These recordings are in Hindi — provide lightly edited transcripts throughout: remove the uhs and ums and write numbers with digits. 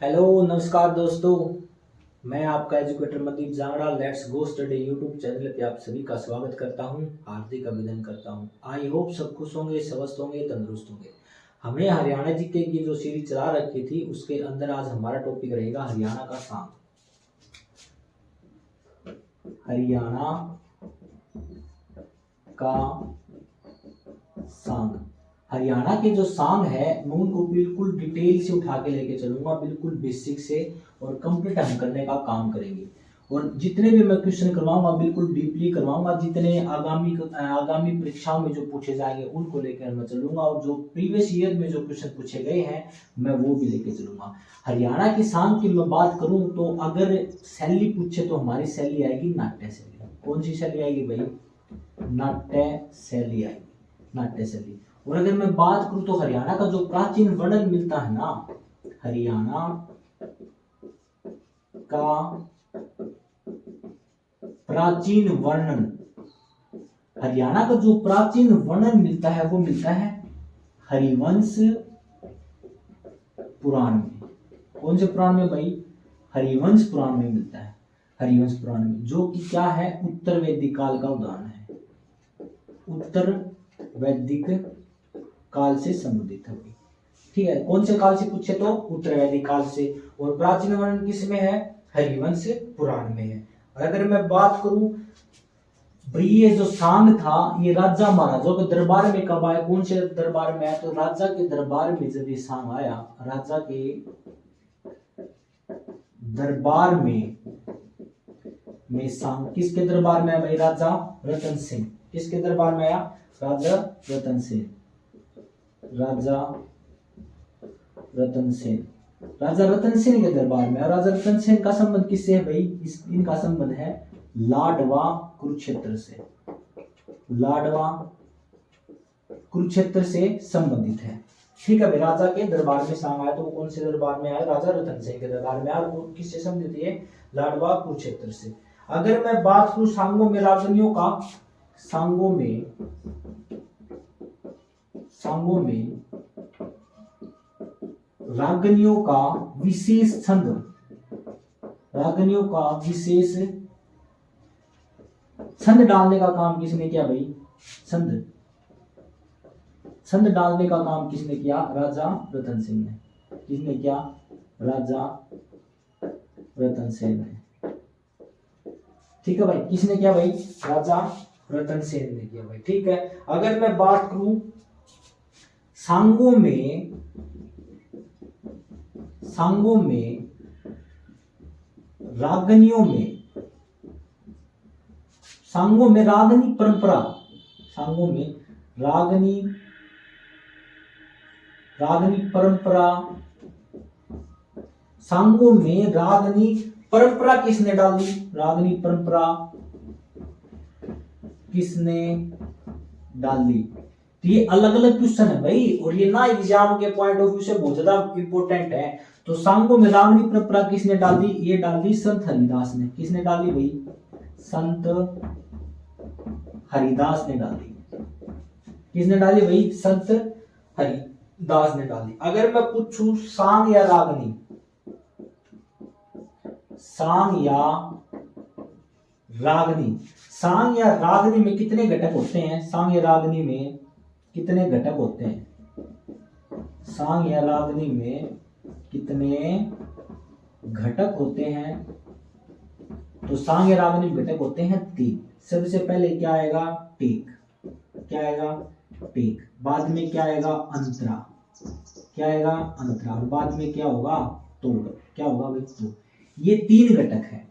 हेलो नमस्कार दोस्तों। मैं आपका educator Mandeep Jangra let's go study YouTube channel पे आप सभी का स्वागत करता हूं, हार्दिक अभिनंदन करता हूं। आई होप सब खुश होंगे, स्वस्थ होंगे, तंदुरुस्त होंगे। हमने हरियाणा जीके की जो सीरीज चला रखी थी उसके अंदर आज हमारा टॉपिक रहेगा हरियाणा का सांग। हरियाणा का सांग। हरियाणा के जो सांग है मैं उनको बिल्कुल डिटेल से उठा के लेके चलूंगा, बिल्कुल बेसिक से, और कंप्लीट हम करने का काम करेंगे। और जितने भी मैं क्वेश्चन करवाऊंगा बिल्कुल डीपली करवाऊंगा, जितने आगामी परीक्षाओं में जो पूछे जाएंगे उनको लेकर मैं चलूंगा, और जो प्रीवियस ईयर में जो क्वेश्चन पूछे गए हैं मैं वो भी लेके चलूंगा। हरियाणा के सांग की मैं बात करूं तो अगर शैली पूछे तो हमारी शैली आएगी नाट्य शैली। कौन सी शैली आएगी भाई? नाट्य शैली आएगी, नाट्य शैली। और अगर मैं बात करूं तो हरियाणा का जो प्राचीन वर्णन मिलता है ना, हरियाणा का प्राचीन वर्णन, हरियाणा का जो प्राचीन वर्णन मिलता है वो मिलता है हरिवंश पुराण में। कौन से पुराण में भाई? हरिवंश पुराण में मिलता है। हरिवंश पुराण में, जो कि क्या है, उत्तर वैदिक काल का उदाहरण है। उत्तर वैदिक काल से संबंधित है। ठीक है, कौन से काल से पूछे तो उत्तर वैदिक काल से। और प्राचीन वर्णन किस में है? हरिवंश पुराण में है। और अगर मैं बात करूं भाई, ये जो सांग था ये राजा महाराजाओं के दरबार में कब आया? कौन से दरबार में आया? तो राजा के दरबार में जब ये सांग आया, राजा के दरबार में सांग किसके दरबार में आया भाई? राजा रतन सिंह। किसके दरबार में आया? राजा रतन सिंह। राजा रतन सेन, राजा रतन सेन के दरबार में। और राजा रतन सेन का संबंध किससे है भाई? इनका संबंध है लाडवा कुरुक्षेत्र से। लाडवा कुरुक्षेत्र से संबंधित है। ठीक है भाई, राजा के दरबार में सांग आया तो वो कौन से दरबार में आया? राजा रतन सेन के दरबार में आया। और किससे संबंधित है? लाडवा कुरुक्षेत्र से। अगर मैं बात करूं सांगों में रागनियों का, सांगों में रागनियों का विशेष छंद, रागनियों का विशेष छंद डालने का काम किसने किया भाई? छंद डालने का काम किसने किया? राजा रतन सिंह ने। किसने किया? राजा रतन सेन ने। ठीक है भाई, किसने किया भाई? राजा रतन सेन ने किया भाई। ठीक है, अगर मैं बात करूं सांगों में रागनियों में, सांगों में रागनी परंपरा, सांगों में रागनी परंपरा, सांगों में रागनी परंपरा किसने डाली? रागनी परंपरा किसने डाली? तो ये अलग अलग क्वेश्चन है भाई, और ये ना एग्जाम के पॉइंट ऑफ व्यू से बहुत ज्यादा इंपॉर्टेंट है। तो सांगों में रागनी परंपरा किसने डाली? ये डाली संत हरिदास ने। किसने डाली भाई? संत हरिदास ने डाली। किसने डाली भाई? संत हरिदास ने डाली। अगर मैं पूछूं सांग या रागनी, सांग या रागनी, सांग या रागनी में कितने घटक होते हैं? सांग या रागनी में कितने घटक होते हैं? सांग या रागनी में कितने घटक होते हैं? तो सांग या रागनी में घटक होते हैं 3। सबसे पहले क्या आएगा? टेक। क्या आएगा? टेक। बाद में क्या आएगा? अंतरा। क्या आएगा? अंतरा। और बाद में क्या होगा? तोड़। क्या होगा भाई? तोड़। ये 3 घटक है।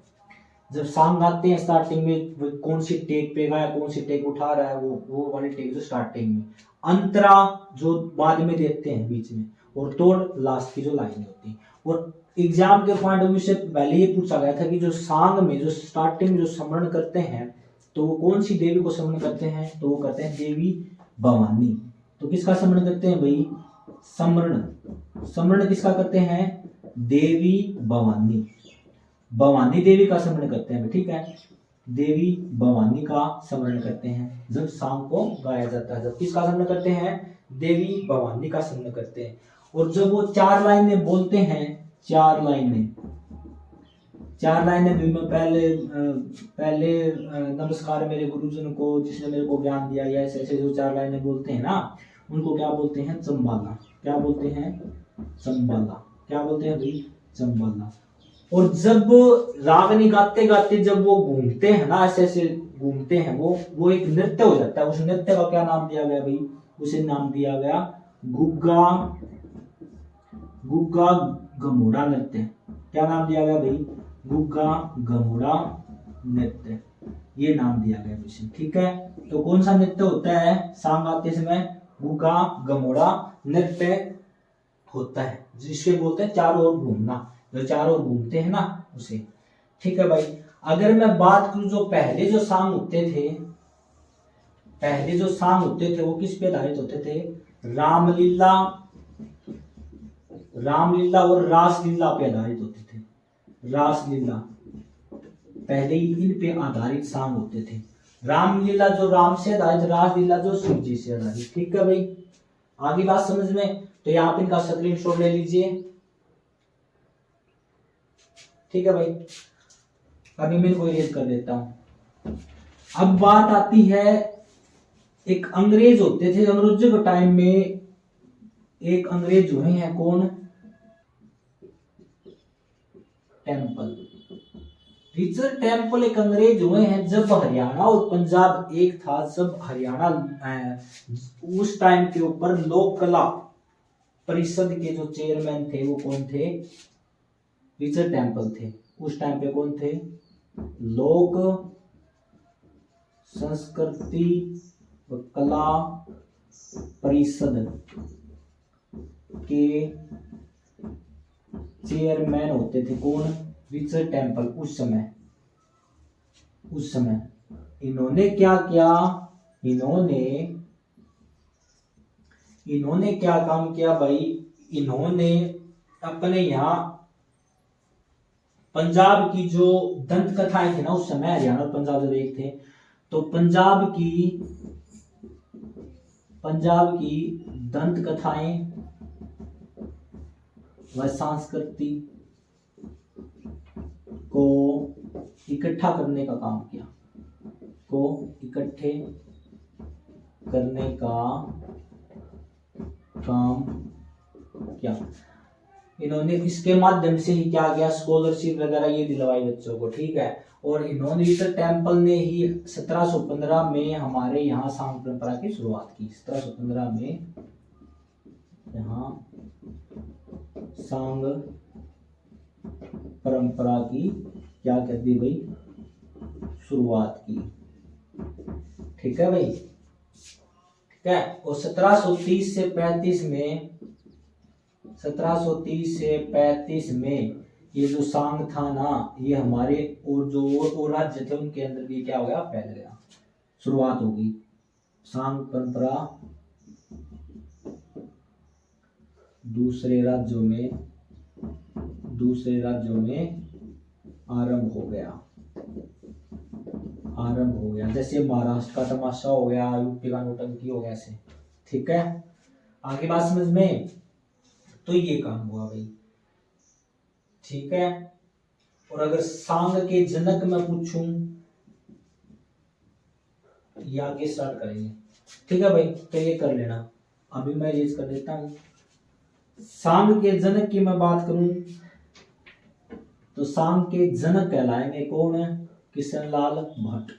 जब सांग गाते हैं स्टार्टिंग में कौन सी टेक पे गाया, कौन सी टेक उठा रहा है, वो वाली टेक जो स्टार्टिंग में, अंतरा जो बाद में देते हैं बीच में, और तोड़ लास्ट की जो लाइन होती है। और एग्जाम के पॉइंट ऑफ व्यू से पहले ये पूछा गया था कि जो सांग में जो स्टार्टिंग में जो स्मरण करते हैं तो वो कौन सी देवी को स्मरण करते हैं? तो वो करते हैं देवी भवानी। तो किसका स्मरण करते हैं भाई? स्मरण किसका करते हैं? देवी भवानी। भवानी देवी का स्मरण करते हैं। ठीक है, देवी भवानी का स्मरण करते हैं जब सांग को गाया जाता है। जब किसका स्मरण करते हैं? देवी भवानी का स्मरण करते हैं। और जब वो 4 लाइनें बोलते हैं 4 लाइनें। 4 लाइनें भी मैं पहले नमस्कार मेरे गुरुजन को जिसने मेरे को ज्ञान दिया, या ऐसे ऐसे जो 4 लाइनें बोलते हैं ना, उनको क्या बोलते हैं? चंबाला। क्या बोलते हैं? चंबाला। क्या बोलते हैं भाई? चंबाला। और जब रागनी गाते गाते जब वो घूमते हैं ना, ऐसे ऐसे घूमते हैं, वो एक नृत्य हो जाता है। उस नृत्य का क्या नाम दिया गया भाई? उसे नाम दिया गया गुग्गा गुग्गा घमोड़ा नृत्य। क्या नाम दिया गया भाई? गुग्गा घमोड़ा नृत्य, ये नाम दिया गया उसे। ठीक है, तो कौन सा नृत्य होता है सांग गाते समय? गुग्गा घमोड़ा नृत्य होता है, जिसके बोलते हैं चारों ओर घूमना, जो चारों ओर घूमते हैं ना उसे। ठीक है भाई, अगर मैं बात करूं जो पहले जो सांग होते थे, पहले जो सांग होते थे वो किस पे आधारित होते थे? रामलीला, रामलीला और रासलीला पे आधारित होते थे। रासलीला पहले ही इन पे आधारित सांग होते थे। रामलीला जो राम से आधारित, रासलीला जो शिव जी से आधारित। ठीक है भाई, आगे बात समझ में? तो यहाँ पे इनका स्क्रीनशॉट ले लीजिए। ठीक है भाई, अभी मैं इनको इरेज कर देता हूं। अब बात आती है, एक अंग्रेज होते थे अंग्रेजों के टाइम में, एक अंग्रेज हुए हैं कौन? टेम्पल। रिचर्ड टेम्पल एक अंग्रेज हुए हैं जब हरियाणा और पंजाब एक था। जब हरियाणा उस टाइम के ऊपर लोक कला परिषद के जो चेयरमैन थे वो कौन थे? रिचर्ड टेम्पल थे। उस टाइम पे कौन थे? लोक संस्कृति व कला परिषद के चेयरमैन होते थे कौन? Richard temple. उस समय इन्होंने क्या किया? इन्होंने क्या काम किया भाई? इन्होंने अपने यहाँ पंजाब की जो दंत कथाएं थी ना, उस समय हरियाणा और पंजाब जब एक थे, तो पंजाब की दंत कथाएं व संस्कृति को इकट्ठा करने का काम किया। इकट्ठे करने का काम किया इन्होंने। इसके माध्यम से ही क्या किया? स्कॉलरशिप वगैरह ये दिलवाई बच्चों को। ठीक है, और इन्होंने रिचर्ड टेम्पल ने ही 1715 में हमारे यहाँ सांग परंपरा की शुरुआत की। 1715 में यहाँ सांग परंपरा की क्या कर दी भाई? शुरुआत की। ठीक है भाई, ठीक है। और 1730 से 35 में ये जो सांग था ना, ये हमारे और जो और राज्य थे उनके अंदर भी क्या हो गया? फैल गया, शुरुआत होगी। सांग परंपरा दूसरे राज्यों में आरंभ हो गया। जैसे महाराष्ट्र का तमाशा हो गया, यूपी का नौटंकी हो गया ऐसे। ठीक है, आगे बात समझ में? तो ये काम हुआ भाई। ठीक है, और अगर सांग के जनक मैं पूछूं, ये आगे स्टार्ट करेंगे। ठीक है भाई, तो ये कर लेना। अभी मैं ये कर देता हूं। सांग के जनक की मैं बात करूं तो सांग के जनक कहलाएंगे कौन? किशनलाल भट्ट।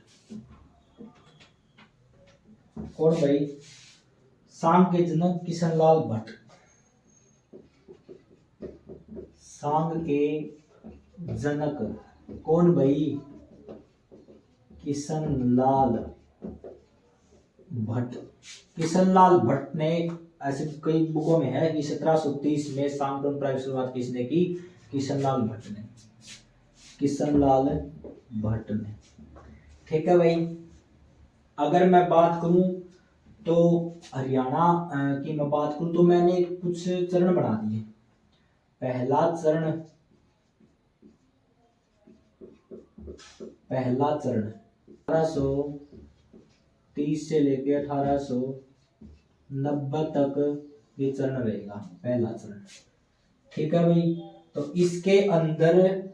कौन भाई? सांग के जनक किशनलाल भट्ट। सांग के जनक कौन भाई? किशनलाल भट्ट। किशनलाल भट्ट ने, ऐसे कई बुकों में है कि 1730 में सांग परंपरा की शुरुआत किसने की? किशनलाल भट्ट ने। ठीक है भाई, अगर मैं बात करूं तो हरियाणा की मैं बात करूं तो मैंने कुछ चरण बना दिए। पहला चरण 1830 से लेके 1890 तक ये चरण रहेगा, पहला चरण। ठीक है भाई, तो इसके अंदर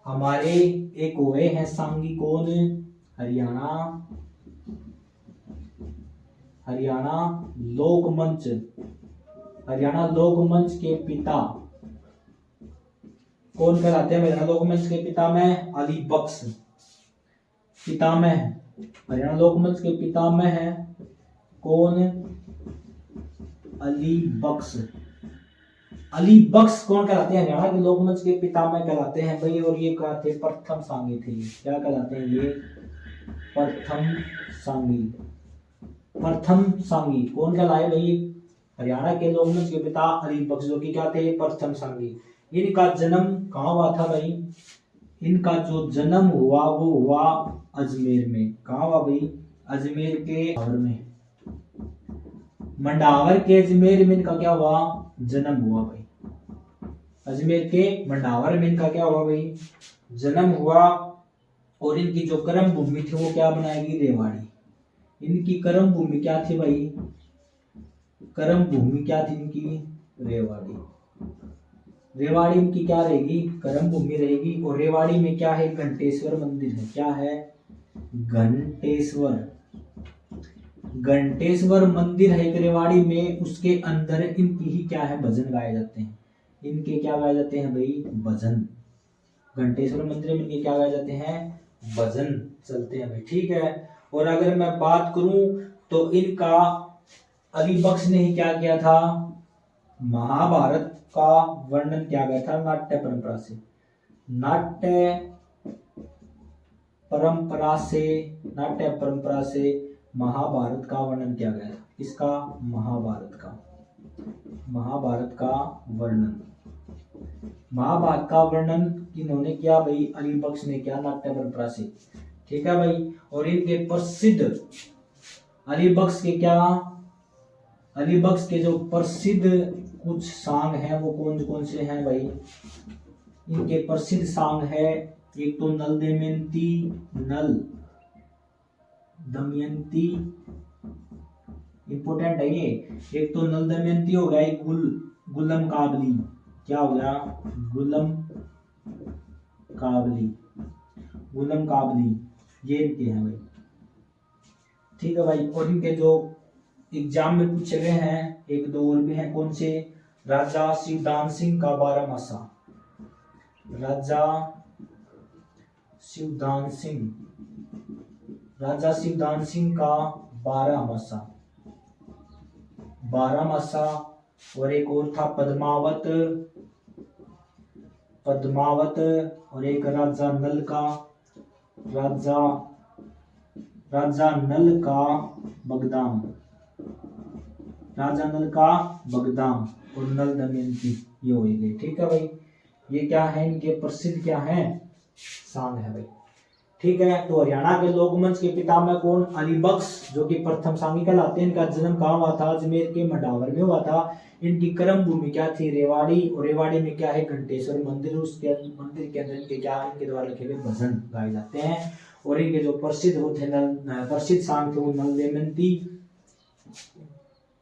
हमारे एक हुए हैं सांगी कौन, हरियाणा, हरियाणा लोकमंच, हरियाणा लोकमंच के पिता कौन कहलाते हैं? हरियाणा लोकमंच के पितामह अली बख्श, पितामह हरियाणा लोकमंच के पितामह है कौन? अली बख्श। अली बख्श कौन कहलाते हैं? हरियाणा के लोकमंच के पितामह कहलाते हैं भाई। और ये क्या थे? प्रथम सांगी थे। क्या कहलाते हैं ये? प्रथम सांगी। प्रथम सांगी कौन कहलाए भाई? हरियाणा के लोकमंच के पिता अली बख्श, जो कि क्या थे? प्रथम सांगी। इनका जन्म कहाँ हुआ था भाई? इनका जो जन्म हुआ वो हुआ अजमेर में। कहाँ हुआ भाई? अजमेर के मंडावर में। मंडावर के अजमेर में इनका क्या हुआ? जन्म हुआ भाई। अजमेर के मंडावर में इनका क्या हुआ भाई? जन्म हुआ। और इनकी जो कर्म भूमि थी वो क्या बनाएगी? रेवाड़ी। इनकी कर्म भूमि क्या थी भाई? कर्म भूमि क्या थी इनकी? रेवाड़ी। रेवाड़ी इनकी क्या रहेगी? कर्म भूमि रहेगी। और रेवाड़ी में क्या है? घंटेश्वर मंदिर है। क्या है? घंटेश्वर। घंटेश्वर मंदिर है एक रेवाड़ी में। उसके अंदर इनकी ही क्या है? भजन गाए जाते हैं। इनके क्या गाए जाते हैं भाई? भजन। घंटेश्वर मंदिर में इनके क्या गाए जाते हैं? भजन चलते हैं भाई। ठीक है। और अगर मैं बात करूं तो इनका अली बख्श ने ही क्या किया था? महाभारत का वर्णन किया गया था नाट्य परंपरा से। नाट्य परंपरा से महाभारत का वर्णन किया गया था। इसका महाभारत का वर्णन। महाभारत का वर्णन किन्होंने किया भाई? अली बख्श ने किया, नाट्य परंपरा से। ठीक है भाई। और इनके प्रसिद्ध अली बख्श के जो प्रसिद्ध कुछ सांग हैं वो कौन से हैं भाई? इनके प्रसिद्ध सांग है एक तो नल दमयंती, इंपोर्टेंट है ये। एक तो नल दमयंती हो गया, एक गुलम काबली। क्या हो गया? गुलम काबली। ये इनके हैं भाई। ठीक है भाई। और इनके जो एग्जाम में पूछे गए हैं एक दो और भी हैं। कौन से? राजा शिवदान सिंह का बारहमासा। राजा शिवदान सिंह का बारहमासा। और एक और था पद्मावत। और एक राजा नल का बगदाम और नल दमयंती। ये हो गए। ठीक है भाई। ये क्या है? इनके प्रसिद्ध क्या है? सांग है भाई। ठीक है। तो हरियाणा के लोकमंच के पितामह कौन? अली बख्श, जो कि प्रथम सांगी कहलाते हैं। इनका जन्म कहाँ हुआ था? अजमेर के मंडावर में हुआ था। इनकी कर्म भूमि क्या थी? रेवाड़ी। और रेवाड़ी में क्या है? घंटेश्वर मंदिर। उसके मंदिर के अंदर इनके द्वारा लिखे गए भजन गाए जाते हैं। और इनके जो प्रसिद्ध सांग थे वो नल दमयंती,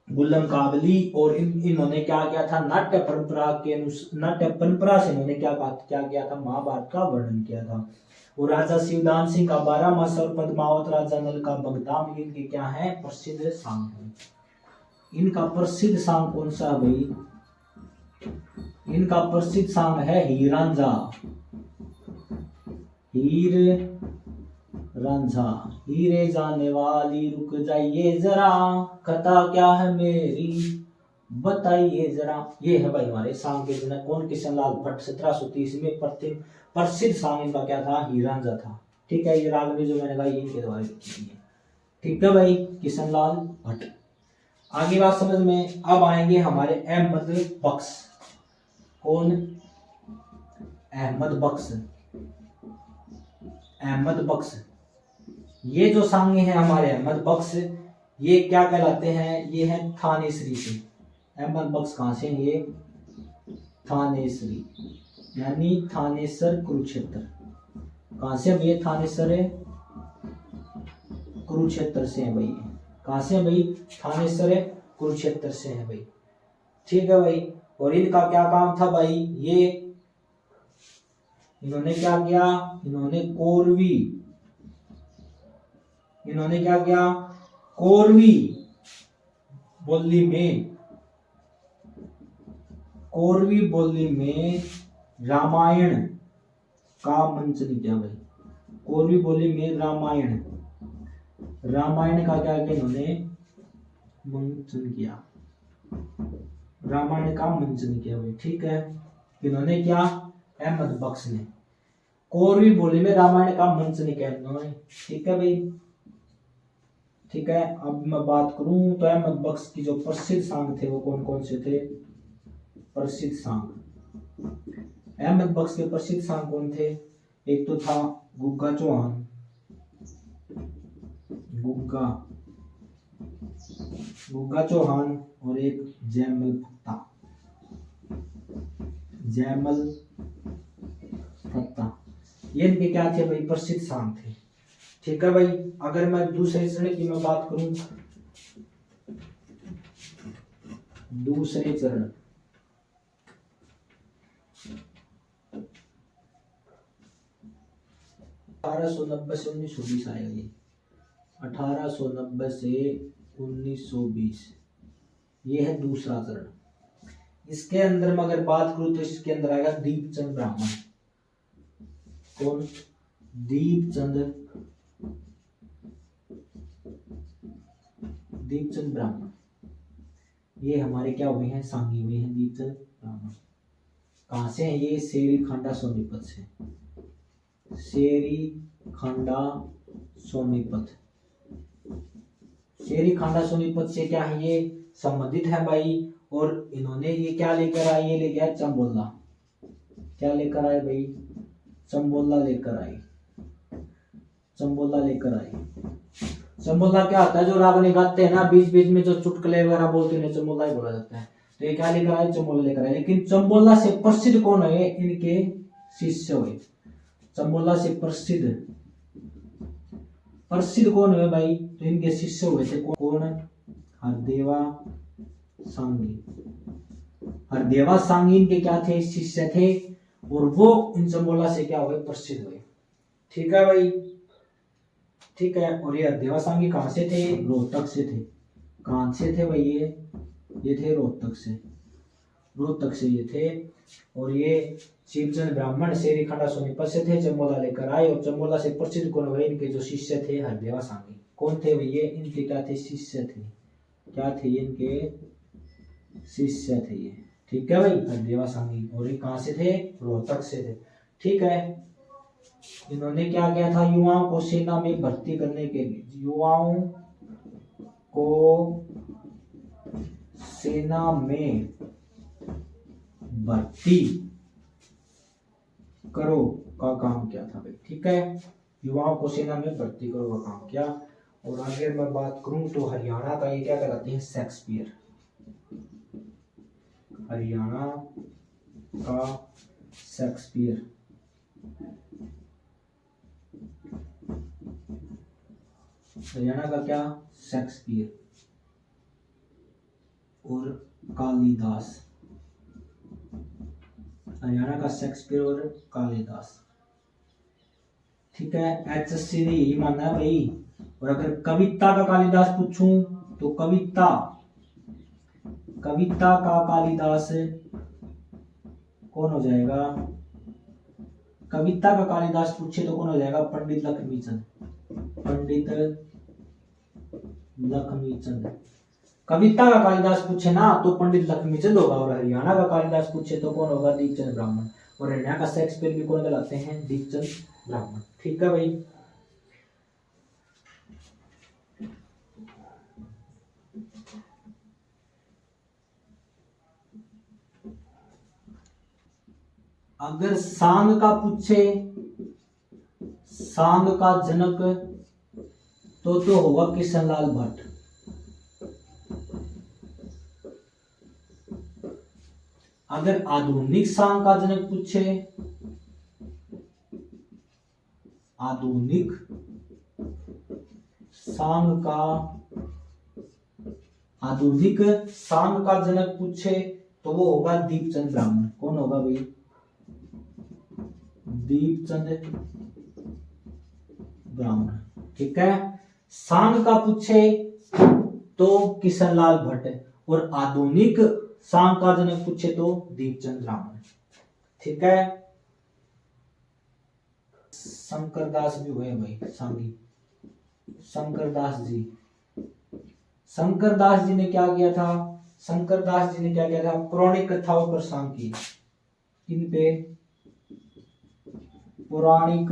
गुलम काबली। और इन्होंने क्या किया था? नाट्य परंपरा से इन्होंने क्या किया था? महाभारत का वर्णन किया था। और राजा शिवदान सिंह का बारहमासा और पद्मावत राजा नल का बगदाम, इनके क्या है? प्रसिद्ध सांग है। इनका प्रसिद्ध सांग कौन सा है भाई? इनका प्रसिद्ध सांग है हीर रांझा। हीरे जाने वाली रुक जाइए जरा, कथा क्या है मेरी बताइए जरा। ये है भाई हमारे सांग के जनक कौन? किशनलाल भट्ट। 1730 में प्रसिद्ध सांग इनका क्या था? हीर रांझा था। ठीक है। ये राग में जो मैंने कहा इनके द्वारा लिखी है। ठीक है भाई, किशनलाल भट्ट। आगे बात समझ में। अब आएंगे हमारे अहमद बख्श। कौन? अहमद बख्श। ये जो सांगे हैं हमारे अहमद बख्श, ये क्या कहलाते हैं? ये है थानेसरी से। अहमद बख्श कहां से? ये थानेसरी यानी थानेसर कुरुक्षेत्र। कहां से? ये थानेसर है कुरुक्षेत्र से है भाई। कहां से भाई? थानेसर है कुरुक्षेत्र से है भाई। ठीक है भाई। और इनका क्या काम था भाई, ये इन्होंने क्या किया, इन्होंने क्या किया, कोरवी बोली में रामायण का मंचन किया भाई। कोरवी बोली में रामायण का क्या किया इन्होंने, मंचन किया, रामायण का मंचन किया भाई। ठीक है, इन्होंने क्या, अहमद बख्श ने कोरवी बोली में रामायण का मंचन किया इन्होंने। ठीक है भाई, ठीक है। अब मैं बात करूं तो अहमद बख्श की जो प्रसिद्ध सांग थे वो कौन कौन से थे, प्रसिद्ध सांग, अहमद बख्श के प्रसिद्ध सांग कौन थे, एक तो था गुग्गा चौहान और एक जयमल फत्ता, ये इनके क्या थे भाई, प्रसिद्ध सांग थे। ठीक है भाई, अगर मैं दूसरे चरण की मैं बात करूं, दूसरे चरण 1890 से 1920 आएगा ये, 1890 से 1920, ये है दूसरा चरण। इसके अंदर मैं अगर बात करूं तो इसके अंदर आएगा दीपचंद ब्राह्मण। कौन, दीपचंद ब्राह्मण, ये हमारे क्या हुए हैं, सांगी हुए हैं दीपचंद ब्राह्मण। कहां से हैं ये, शेरी खांडा सोनीपत से, शेरी खांडा सोनीपत से क्या है ये संबंधित है भाई। और इन्होंने ये क्या लेकर आए, ये लेके आए चंबोला, क्या लेकर आए भाई, चंबोला लेकर आए। चंबोला क्या होता है, जो रागनी गाते हैं ना, बीच बीच में जो चुटकुले वगैरह बोलते हैं, चंबोला ही बोला जाता है। तो ये क्या लेकर आए, चंबोला लेकर आए। लेकिन चंबोला से प्रसिद्ध कौन है, इनके शिष्य हुए। चंबोला से प्रसिद्ध कौन हुए भाई, तो इनके शिष्य हुए थे कौन, हरदेवा सांगी इनके क्या थे, शिष्य थे। और वो इन चंबोला से क्या हुए, प्रसिद्ध हुए। ठीक है भाई, ठीक है। और ये हरदेवा सांगी कहां से थे, रोहतक से थे। कहां से थे भाई, ये थे रोहतक से ये थे। और ये शिवचंद ब्राह्मण शेरी खांडा सोनीपत से थे, चंबोला लेकर आए। और चंबोला से प्रसिद्ध कौन हुए, इनके जो शिष्य थे हरदेवा सांगी। कौन थे भैया, इनके क्या थे, शिष्य थे। क्या थे, इनके शिष्य थे ये। ठीक है भाई, हरदेवा सांगी। और ये कहां से थे, रोहतक से थे। ठीक है, इन्होंने क्या किया था, युवाओं को सेना में भर्ती करने के लिए, युवाओं को सेना में भर्ती करो का काम किया था भाई। ठीक है, युवाओं को सेना में भर्ती करो का काम किया। और आगे मैं बात करूं तो हरियाणा का ये क्या कहलाते हैं, शेक्सपियर। हरियाणा का शेक्सपियर, हरियाणा का क्या, शेक्सपियर और कालिदास। हरियाणा का शेक्सपियर और कालिदास। ठीक है, एचएससी ने यही माना है भाई। और अगर कविता का कालिदास पूछूं तो कविता का कालिदास कौन हो जाएगा, कविता का कालिदास पूछे तो कौन हो जाएगा, पंडित लक्ष्मीचंद। कविता का कालिदास पूछे ना तो पंडित लक्ष्मीचंद होगा। और हरियाणा का कालिदास पूछे तो कौन होगा, दीपचंद ब्राह्मण। और हरियाणा का शेक्सपियर भी कौन कहलाते हैं, दीपचंद ब्राह्मण। ठीक है भाई, अगर सांग का पूछे, सांग का जनक तो होगा किशनलाल भट्ट। अगर आधुनिक सांग का जनक पूछे, आधुनिक सांग का जनक पूछे तो वो होगा दीपचंद ब्राह्मण। कौन होगा भाई? दीपचंद ब्राह्मण। ठीक है। सांग का पूछे तो किशनलाल भट्ट, और आधुनिक सांग का जनक पूछे तो दीपचंद ब्राह्मण। ठीक है। शंकरदास भी हुए भाई सांगी, शंकरदास जी। शंकरदास जी ने क्या किया था? शंकरदास जी ने क्या किया था? पौराणिक कथाओं पर सांग की। इन पे पौराणिक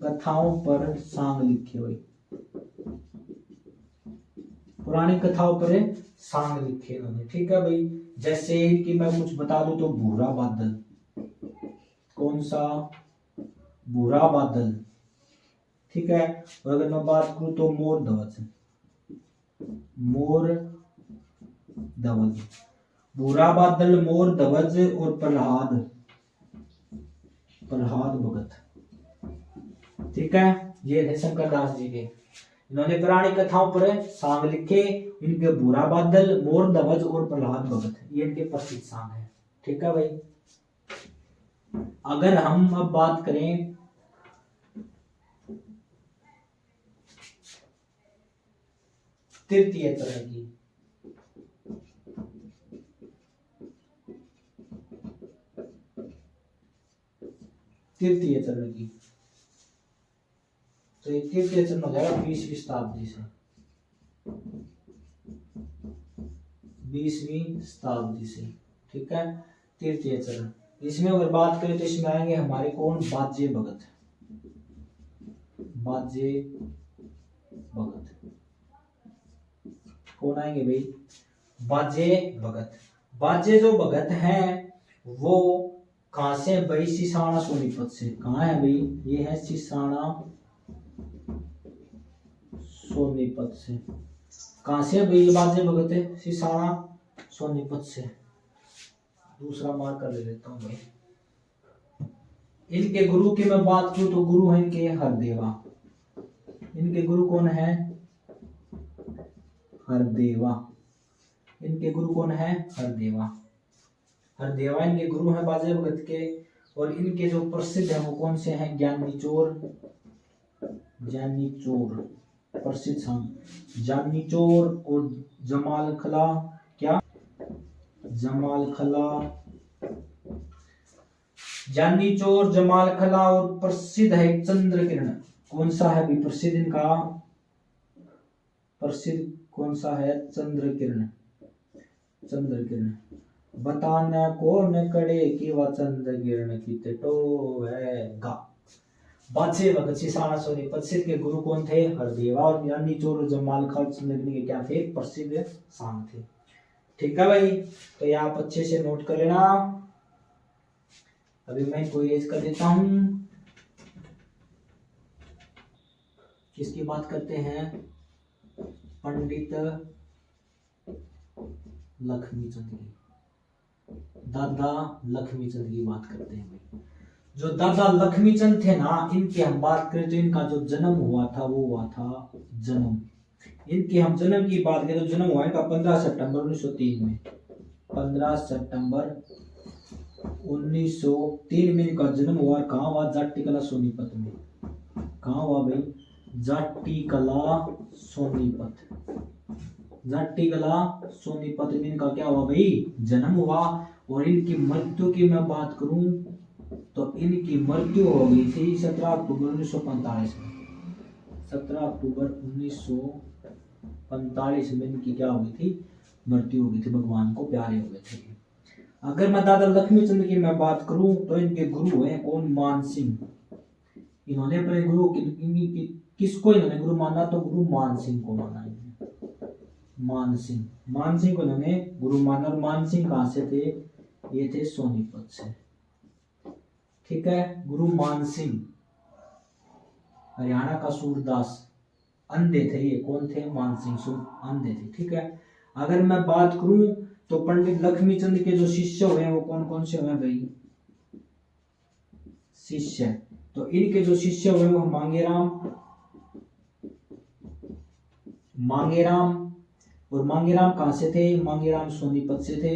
कथाओं पर सांग लिखे हुए, पुरानी कथाओं पर सांग लिखे इन्होंने। ठीक है भाई। जैसे कि मैं कुछ बता दूं तो भूरा बादल, कौन सा? भूरा बादल। ठीक है। और अगर मैं बात करूं तो मोर ध्वज, मोर ध्वज, भूरा बादल, मोर ध्वज और प्रहलाद, प्रहलाद भगत। ठीक है। ये थे शंकरदास जी के। इन्होंने पुरानी कथाओं पर सांग लिखे। इनके भूरा बादल, मोर ध्वज और प्रहलाद भगत, ये इनके प्रसिद्ध सांग है। ठीक है भाई। अगर हम अब बात करें तृतीय तरह की, तृतीय चरण की, तो ये तृतीय चरण हो जाएगा 20वीं शताब्दी से, 20वीं शताब्दी से। ठीक है। तृतीय चरण, इसमें अगर बात करें तो इसमें आएंगे हमारे कौन? बाजे भगत, बाजे भगत। कौन आएंगे भाई? बाजे भगत। बाजे जो भगत हैं वो कहां से भाई? सिसाना सोनीपत से। कहां है भाई? ये है सिसाना सोनीपत से। कहां से भाई बाजे भगत है? सिसाना सोनीपत से। दूसरा मार्क कर ले लेता हूं भाई। इनके गुरु की मैं बात करूं तो गुरु है इनके हरदेवा। इनके गुरु कौन है? हरदेवा। इनके गुरु कौन है? हरदेवा। हरदेवा इनके गुरु हैं बाजे भगत के। और इनके जो प्रसिद्ध हैं वो कौन से हैं? ज्ञानी चोर, ज्ञानी चोर प्रसिद्ध संघ, ज्ञानी चोर और जमाल खला। क्या? जमाल खला, ज्ञानी चोर, जमाल खला और प्रसिद्ध है चंद्र किरण। कौन सा है भी प्रसिद्ध इनका? प्रसिद्ध कौन सा है? चंद्र किरण, चंद्र किरण। बताना कौन कड़े की वह चंद्र किरण की टोवेगा। बादशाह भगत सिंह सोनीपत से के गुरु कौन थे? हरदेवा। और ज्ञानी चोर और जमाल खान चंद्र किरण के क्या थे? प्रसिद्ध सांग थे। ठीक है भाई। तो ये आप अच्छे से नोट कर लेना। अभी मैं कोई एज कर देता हूं। किसकी बात करते हैं? पंडित लक्ष्मीचंद की, दादा लक्ष्मीचंद की बात करते हैं भाई। जो दादा लक्ष्मीचंद थे ना, इनकी हम बात करें तो इनका जो जन्म हुआ था वो हुआ था जन्म, इनके हम जन्म की बात करें तो जन्म हुआ इनका 15 सितंबर 1903 में। 15 सितंबर 1903 में इनका जन्म हुआ। कहाँ हुआ? जाट्टी कला सोनीपत में। कहाँ हुआ भाई? जाट्टी कला सोनीपत, जाट्टी कला सोनीपत में इनका क्या हुआ भाई? जन्म हुआ। और इनकी मृत्यु की मैं बात करूं तो इनकी मृत्यु हो गई थी 17 अक्टूबर 1945 में। 17 अक्टूबर 1945 में इनकी क्या हो गई थी? मृत्यु हो गई थी। भगवान को प्यारे हो गए थे। अगर मैं दादा लक्ष्मीचंद की मैं बात करूं तो इनके गुरु हैं कौन? मान सिंह। इन्होंने अपने गुरु किसको इन्होंने गुरु माना? तो गुरु मान सिंह को माना इन्होंने। मान सिंह, मान सिंह को इन्होंने गुरु माना। और मान सिंह कहां से थे? ये थे सोनीपत से। ठीक है। गुरु मान सिंह हरियाणा का सूरदास, अंधे थे ये। कौन थे? मान सिंह अंधे थे। ठीक है। अगर मैं बात करूं तो पंडित लक्ष्मीचंद के जो शिष्य हुए वो कौन कौन से हुए भाई? शिष्य, तो इनके जो शिष्य हुए वो मांगेराम, मांगेराम और मांगेराम कहाँ से थे? मांगेराम सोनीपत से थे,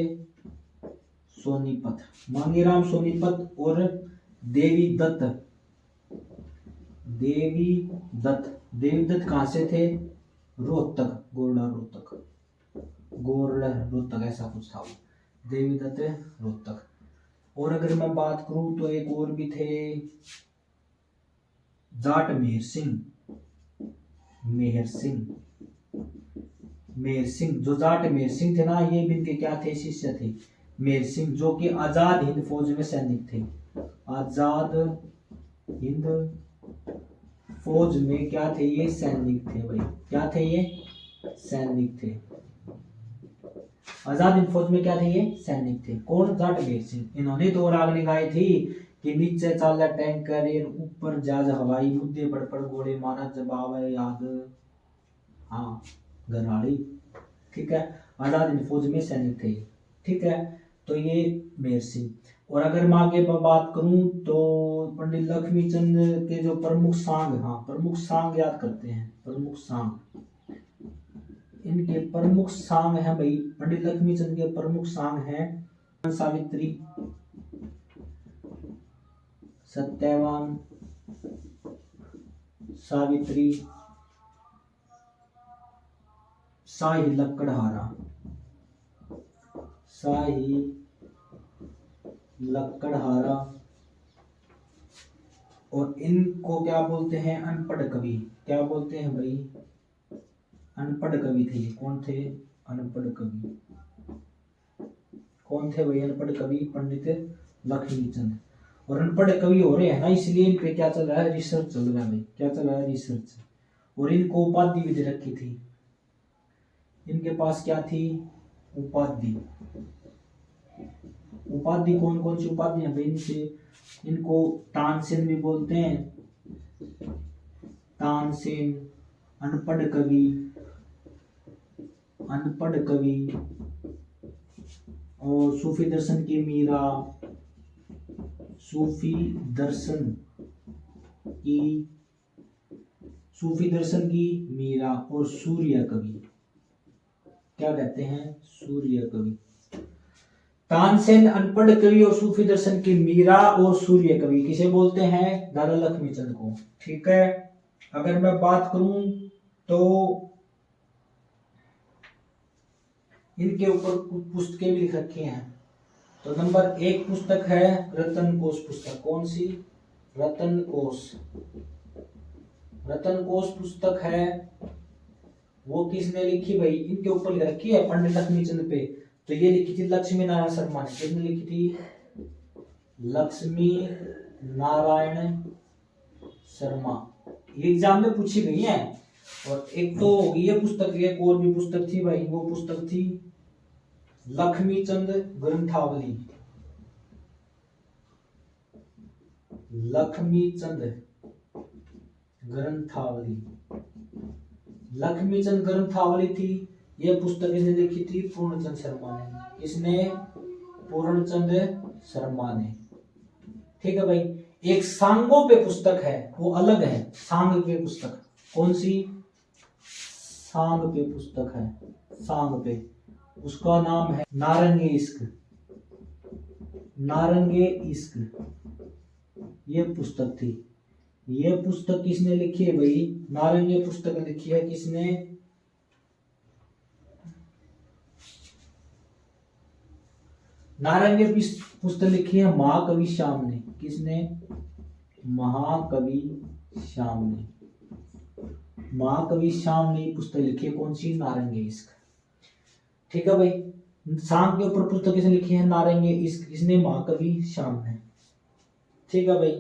सोनीपत। मांगेराम सोनीपत। और देवी दत्त, देवी दत्त, देवी दत्त कहाँ से थे? रोहतक, गोरडा रोहतक, गोरडा रोहतक ऐसा कुछ था वो, देवी दत्त रोहतक। और अगर मैं बात करूं तो एक और भी थे, जाट मेहर सिंह, मेहर सिंह, मेहर सिंह। जो जाट मेहर सिंह थे ना, ये भी इनके क्या थे? शिष्य थे। मेहर सिंह जो कि आजाद हिंद फौज में सैनिक थे, आजाद हिंद फौज में क्या थे? ये सैनिक थे भाई। क्या थे ये? सैनिक थे। आजाद हिंद फौज में क्या थे? ये सैनिक थे। कौन? जाट मेहर सिंह। इन्होंने तो राग लगाई थी कि नीचे चाला टैंकर, ऊपर जहाज हवाई, मुद्दे पड़ गोले मारा, जवाब है याद, हाँ गरनाड़ी। ठीक है, आजाद हिंद फौज में सैनिक थे। ठीक है, तो ये मेहर सिंह। और अगर मैं आगे बात करूं तो पंडित लक्ष्मीचंद के जो प्रमुख सांग, हाँ प्रमुख सांग याद करते हैं, प्रमुख सांग। इनके प्रमुख सांग हैं भाई, पंडित लक्ष्मीचंद के प्रमुख सांग हैं सावित्री, सत्यवान, सावित्री, शाही लकड़हारा, शाही लकड़हारा। और इनको क्या बोलते हैं? अनपढ़ कवि। क्या बोलते हैं भाई? अनपढ़ कवि थे ये। कौन थे? अनपढ़ कवि। कौन थे भाई अनपढ़ कवि? पंडित लक्ष्मीचंद। और अनपढ़ कवि हो रहे हैं ना, इसलिए इन पे क्या चल रहा है? रिसर्च चल रहा है भाई। क्या चल रहा है? रिसर्च। और इनको उपाधि भी दे रखी थी। इनके पास क्या थी? उपाधि। उपाधि कौन कौन सी उपाधि है भाई इनसे? इनको तानसेन भी बोलते हैं, तानसेन, अनपढ़ कवि, अनपढ़ कवि, और सूफी दर्शन की मीरा, सूफी दर्शन की, सूफी दर्शन की मीरा, और सूर्य कवि। क्या कहते हैं? सूर्य कवि। तानसेन, अनपढ़ कवि और सूफी दर्शन की मीरा और सूर्य कवि किसे बोलते हैं? दादा लक्ष्मीचंद को। ठीक है, अगर मैं बात करूं तो इनके ऊपर कुछ पुस्तकें भी लिख रखी हैं। तो नंबर 1 पुस्तक है रतन कोश पुस्तक। कौन सी? रतन कोश। रतन कोश पुस्तक है, वो किसने लिखी भाई? इनके ऊपर लिख रखी है पंडित लक्ष्मीचंद पे। तो ये लिखी थी लक्ष्मी नारायण शर्मा ने। किसने लिखी थी? लक्ष्मी नारायण शर्मा। ये एग्जाम में पूछी गई है। और एक तो होगी ये पुस्तक, एक और भी पुस्तक थी भाई, वो पुस्तक थी लक्ष्मीचंद ग्रंथावली। लक्ष्मीचंद ग्रंथावली, लक्ष्मीचंद ग्रंथावली थी। यह पुस्तक इसने लिखी थी पूर्णचंद शर्मा ने। इसने पूर्णचंद शर्मा ने। ठीक है भाई। एक सांगों पे पुस्तक है, वो अलग है। सांग पे पुस्तक। कौन सी? सांग पे पुस्तक है, सांग पे। उसका नाम है नारंगे इश्क। नारंगे इश्क ये पुस्तक थी। ये पुस्तक किसने लिखी है भाई? नारंगे पुस्तक लिखी है किसने? नारंगे पुस्तक लिखी है महाकवि श्याम ने। किसने? महाकवि श्याम ने। महाकवि श्याम ने पुस्तक लिखी है। कौन सी? नारंगे इश्क। ठीक है भाई। सांग के ऊपर पुस्तक किसने लिखी है? नारंगे इश्क। किसने? महाकवि श्याम ने। ठीक है भाई।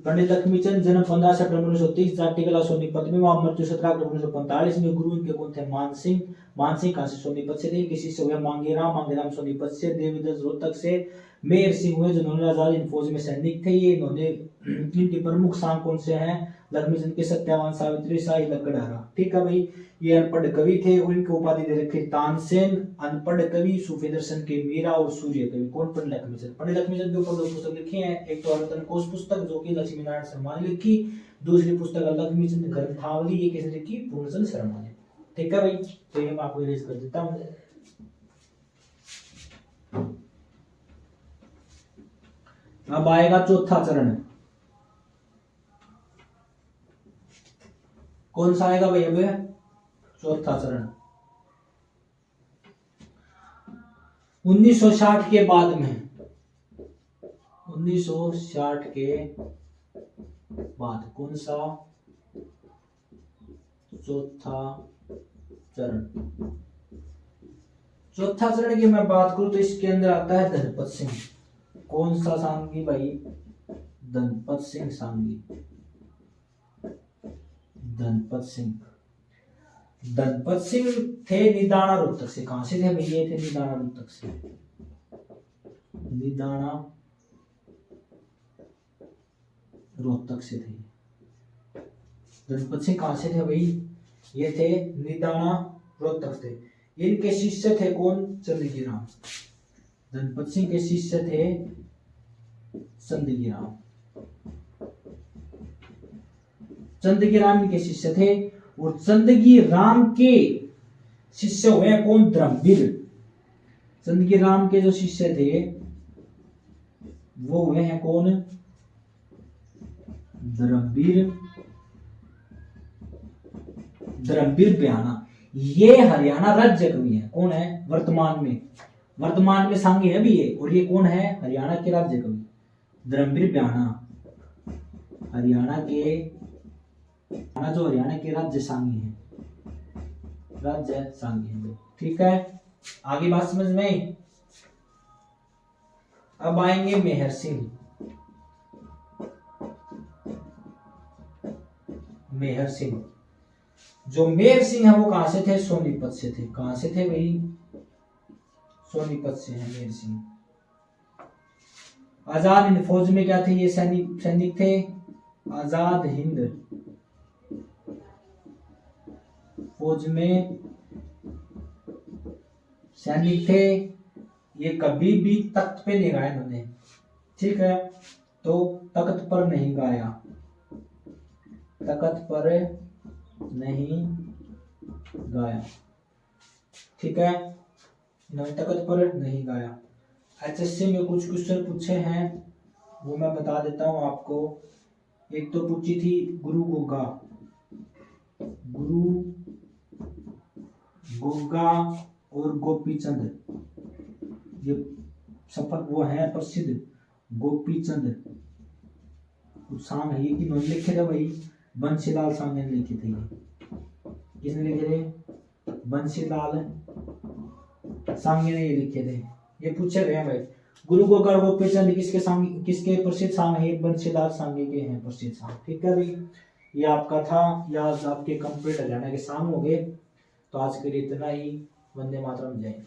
पंडित लक्ष्मीचंद जन्म 15 सितंबर 1930, जाति कला सोनीपत में, वहां मृत्यु 17 अक्टूबर 1945 में। गुरु इनके कौन थे? मान सिंह। मान सिंह कहां से? सोनीपत से थे। किसी से हुए? मांगेराम। मांगेराम सोनीपत से। देवीदत्त रोहतक से। मेहर सिंह हुए जिन्होंने आजाद हिंद फौज में सैनिक थे। ये इन्होंने, इनके प्रमुख सांग कौन से हैं? लक्ष्मीचंद के सत्यवान, सावित्री, शाही लकड़हारा। ठीक है भाई। ये अनपढ़ कवि थे और इनको उपाधि दे रखी तानसेन, अनपढ़ कवि, सूफी दर्शन के मीरा और सूर्य कवि। कौन? पंडित लक्ष्मीचंद। पंडित लक्ष्मीचंद के ऊपर 2 पुस्तक लिखे हैं। एक तो रतन कोश पुस्तक जो कि लक्ष्मी नारायण शर्मा ने लिखी। दूसरी पुस्तक लक्ष्मीचंद ग्रंथावली, ये किसने लिखी? पूर्णचंद शर्मा ने। ठीक है भाई, तो ये मैं आपको इरेज कर देता हूँ। अब आएगा चौथा चरण। कौन सा आएगा भाई? अब चौथा चरण 1960 के बाद में, 1960 के बाद कौन सा चौथा चरण? चौथा चरण की मैं बात करूं तो इसके अंदर आता है धनपत सिंह। कौन सा सांगी भाई? धनपत सिंह सांगी। धनपत सिंह, धनपत सिंह थे निदाना रोहतक से। कहां से थे भाई? ये थे निदाना रोहतक से। निदाना रोहतक से थे धनपत सिंह। कहां से थे भाई? ये थे निदाना रोहतक से। इनके शिष्य थे कौन? चंदगी राम। धनपत सिंह के शिष्य थे चंदगी राम। चंदगी राम के शिष्य थे। और चंदगी राम के शिष्य हुए कौन? धर्मवीर। चंदगी राम के जो शिष्य थे वो हुए हैं कौन? धर्मवीर। धर्मवीर ब्याहना। ये हरियाणा राज्य कवि है। कौन है वर्तमान में? वर्तमान में सांगी है भी ये। और ये कौन है? हरियाणा के राज्य कवि धर्मवीर ब्याहना। हरियाणा के, जो हरियाणा के राज्य सांगी है, राज्य सांगी है। ठीक है, आगे बात समझ में? अब आएंगे मेहर सिंह। मेहर सिंह, जो मेहर सिंह है वो कहां से थे? सोनीपत से थे। कहां से थे भाई? सोनीपत से है मेहर सिंह। आजाद हिंद फौज में क्या थे? ये सैनिक थे। आजाद हिंद फौज में सैनिक थे। ये कभी भी तख्त पे नहीं गाया इन्होंने। ठीक है, तो तख्त पर नहीं गाया। तख्त पर नहीं गाया। ठीक है, इन्होंने तख्त पर नहीं गाया। HSC में कुछ क्वेश्चन पूछे हैं वो मैं बता देता हूं आपको। एक तो पूछी थी गुरु गोगा। गुरु गोगा और गोपी चंद, ये सफल वो है प्रसिद्ध गोपी चंद। कुछ सांग है ये कि नोन लिखे थे भाई? बंसीलाल सांग ने लिखे थे। ये किसने लिखे थे? बंसीलाल सांगी ने ये लिखे थे। ये पूछे गए भाई। गुरु गोगा और गोपी चंद किसके सांग, किसके प्रसिद्ध सांग है? बंसीलाल सांगी के हैं प्रसिद्ध सांग। ठीक है भाई, ये आपका था। या आपके कंप्लीट हरियाणा के सांग हो गए। तो आज के लिए इतना ही। वंदे मातरम, जय।